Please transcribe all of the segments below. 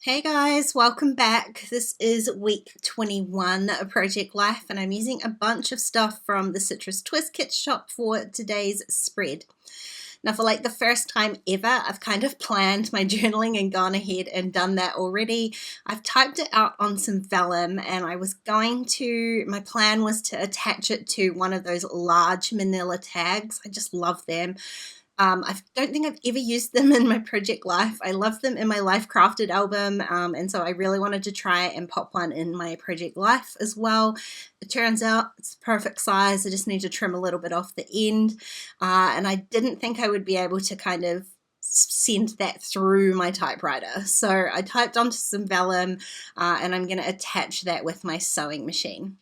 Hey guys, welcome back. This is week 21 of Project Life, and I'm using a bunch of stuff from the Citrus Twist Kit shop for today's spread. Now, for like the first time ever, I've kind of planned my journaling and gone ahead and done that already. I've typed it out on some vellum, and my plan was to attach it to one of those large manila tags. I just love them. I don't think I've ever used them in my Project Life. I love them in my Life Crafted album, and so I really wanted to try and pop one in my Project Life as well. It turns out it's the perfect size. I just need to trim a little bit off the end, and I didn't think I would be able to kind of send that through my typewriter. So I typed onto some vellum, and I'm going to attach that with my sewing machine.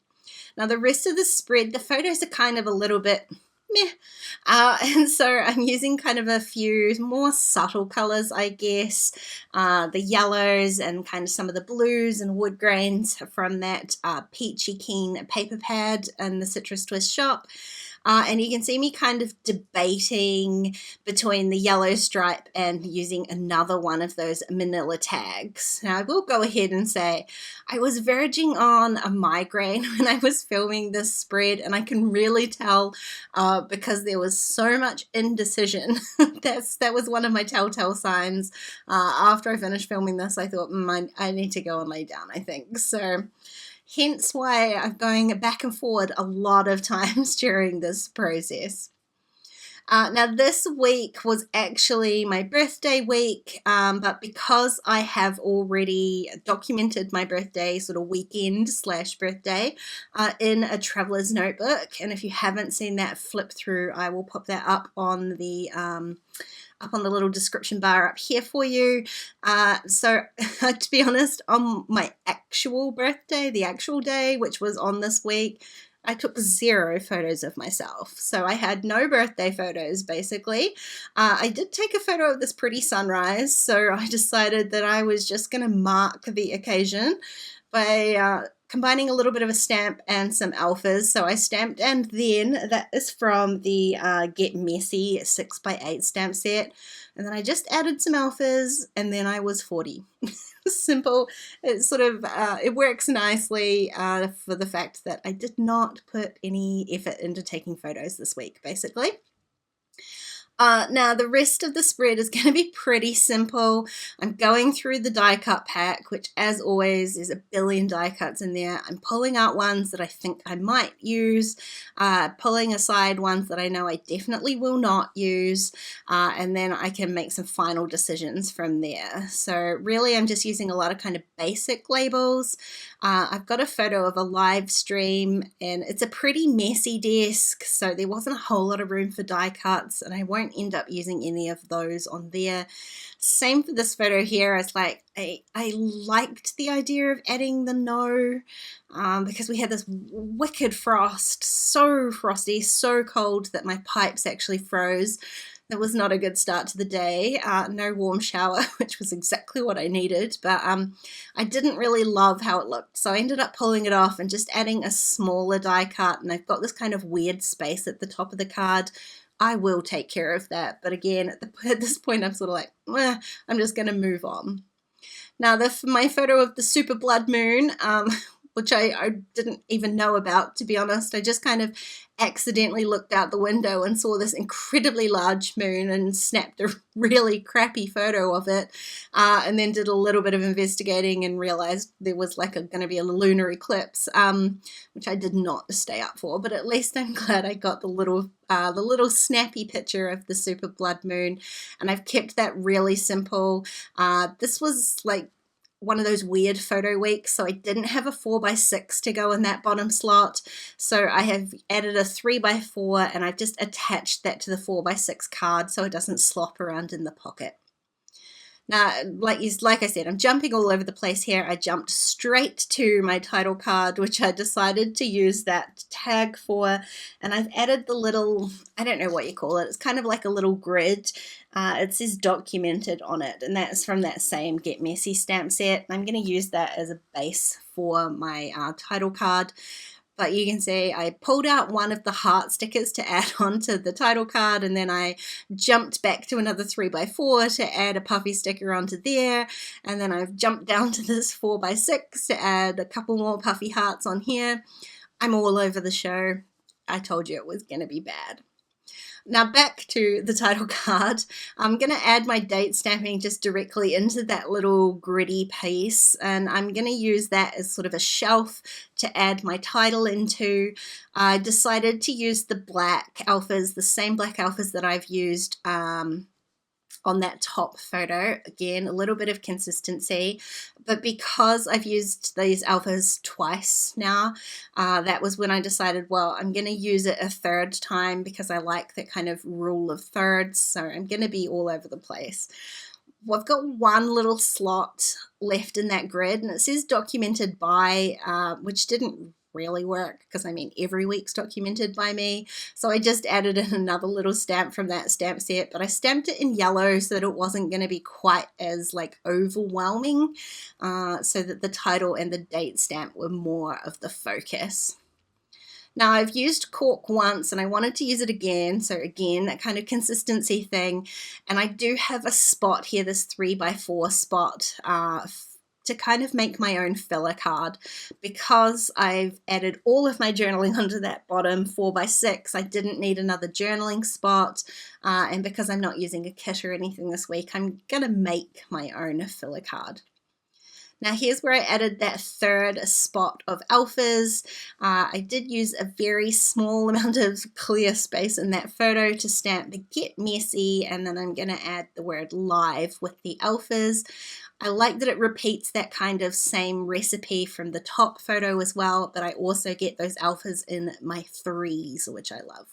Now the rest of the spread, the photos are kind of a little bit meh. And so I'm using kind of a few more subtle colors, I guess, the yellows and kind of some of the blues and wood grains from that Peachy Keen paper pad in the Citrus Twist shop. And you can see me kind of debating between the yellow stripe and using another one of those manila tags. Now, I will go ahead and say I was verging on a migraine when I was filming this spread, and I can really tell because there was so much indecision. That was one of my telltale signs. After I finished filming this, I thought, I need to go and lay down, I think. So hence why I'm going back and forward a lot of times during this process. Now this week was actually my birthday week, but because I have already documented my birthday sort of weekend / birthday in a traveler's notebook, and if you haven't seen that flip through, I will pop that up on the little description bar up here for you. So to be honest, on my actual birthday, the actual day, which was on this week, I took 0 photos of myself. So I had no birthday photos, basically. I did take a photo of this pretty sunrise, so I decided that I was just going to mark the occasion by combining a little bit of a stamp and some alphas. So I stamped, and then that is from the Get Messy 6x8 stamp set. And then I just added some alphas, and then I was 40. Simple. It sort of, it works nicely for the fact that I did not put any effort into taking photos this week, basically. Now the rest of the spread is going to be pretty simple. I'm going through the die cut pack, which as always is a billion die cuts in there. I'm pulling out ones that I think I might use, pulling aside ones that I know I definitely will not use, and then I can make some final decisions from there. So really I'm just using a lot of kind of basic labels. I've got a photo of a live stream, and it's a pretty messy desk, so there wasn't a whole lot of room for die cuts, and I won't end up using any of those on there. Same for this photo here. It's like I liked the idea of adding the no because we had this wicked frost, so frosty, so cold that my pipes actually froze. That was not a good start to the day. No warm shower, which was exactly what I needed, but I didn't really love how it looked, so I ended up pulling it off and just adding a smaller die cut, and I've got this kind of weird space at the top of the card. I will take care of that, but again, at this point, I'm sort of like, I'm just going to move on. Now, my photo of the super blood moon, which I didn't even know about, to be honest. I just kind of accidentally looked out the window and saw this incredibly large moon and snapped a really crappy photo of it, and then did a little bit of investigating and realized there was like going to be a lunar eclipse, which I did not stay up for, but at least I'm glad I got the little snappy picture of the super blood moon, and I've kept that really simple. This was like one of those weird photo weeks, so I didn't have a 4x6 to go in that bottom slot, so I have added a 3x4, and I've just attached that to the 4x6 card so it doesn't slop around in the pocket. Now, like I said, I'm jumping all over the place here. I jumped straight to my title card, which I decided to use that tag for, and I've added the little, I don't know what you call it, it's kind of like a little grid. It says documented on it, and that's from that same Get Messy stamp set. I'm going to use that as a base for my title card. But you can see I pulled out one of the heart stickers to add on to the title card, and then I jumped back to another 3x4 to add a puffy sticker onto there, and then I've jumped down to this 4x6 to add a couple more puffy hearts on here. I'm all over the show. I told you it was going to be bad. Now back to the title card. I'm going to add my date stamping just directly into that little gritty piece, and I'm going to use that as sort of a shelf to add my title into. I decided to use the black alphas, the same black alphas that I've used on that top photo. Again, a little bit of consistency, but because I've used these alphas twice now, that was when I decided, well, I'm going to use it a third time because I like that kind of rule of thirds, so I'm going to be all over the place. Well, I've got one little slot left in that grid, and it says documented by, which didn't really work because I mean every week's documented by me, so I just added in another little stamp from that stamp set, but I stamped it in yellow so that it wasn't going to be quite as like overwhelming, so that the title and the date stamp were more of the focus. Now I've used cork once and I wanted to use it again, so again that kind of consistency thing, and I do have a spot here, this 3x4 spot, to kind of make my own filler card. Because I've added all of my journaling onto that bottom 4x6, I didn't need another journaling spot, and because I'm not using a kit or anything this week, I'm gonna make my own filler card. Now here's where I added that third spot of alphas. I did use a very small amount of clear space in that photo to stamp the Get Messy, and then I'm going to add the word live with the alphas. I like that it repeats that kind of same recipe from the top photo as well, but I also get those alphas in my 3s, which I love.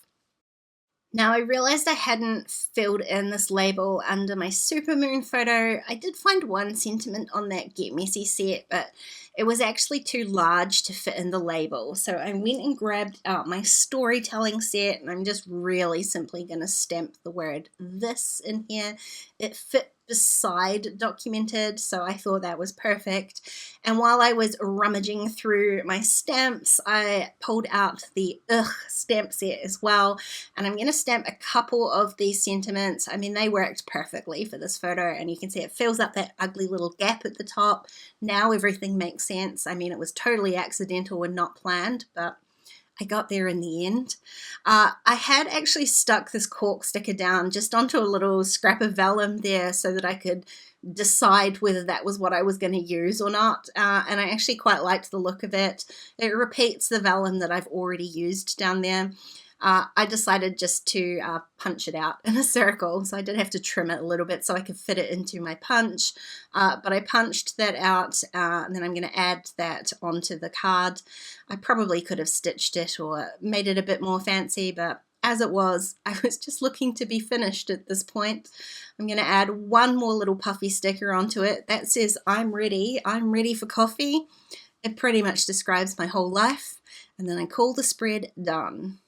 Now I realized I hadn't filled in this label under my supermoon photo. I did find one sentiment on that Get Messy set, but it was actually too large to fit in the label. So I went and grabbed out my storytelling set, and I'm just really simply going to stamp the word this in here. It fit beside documented, so I thought that was perfect. And while I was rummaging through my stamps, I pulled out the stamp set as well, and I'm going to stamp a couple of these sentiments. I mean, they worked perfectly for this photo, and you can see it fills up that ugly little gap at the top. Now everything makes sense. I mean, it was totally accidental and not planned, but I got there in the end. I had actually stuck this cork sticker down just onto a little scrap of vellum there so that I could decide whether that was what I was going to use or not, and I actually quite liked the look of it. It repeats the vellum that I've already used down there. I decided just to punch it out in a circle, so I did have to trim it a little bit so I could fit it into my punch, but I punched that out, and then I'm going to add that onto the card. I probably could have stitched it or made it a bit more fancy, but as it was, I was just looking to be finished at this point. I'm going to add one more little puffy sticker onto it that says I'm ready for coffee. It pretty much describes my whole life, and then I call the spread done.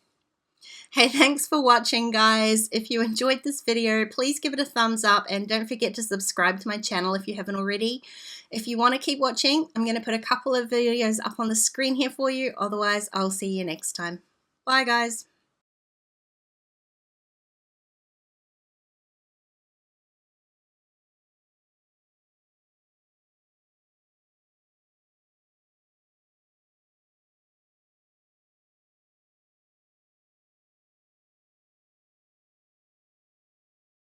Hey, thanks for watching, guys. If you enjoyed this video, please give it a thumbs up and don't forget to subscribe to my channel if you haven't already. If you want to keep watching, I'm going to put a couple of videos up on the screen here for you. Otherwise, I'll see you next time. Bye, guys.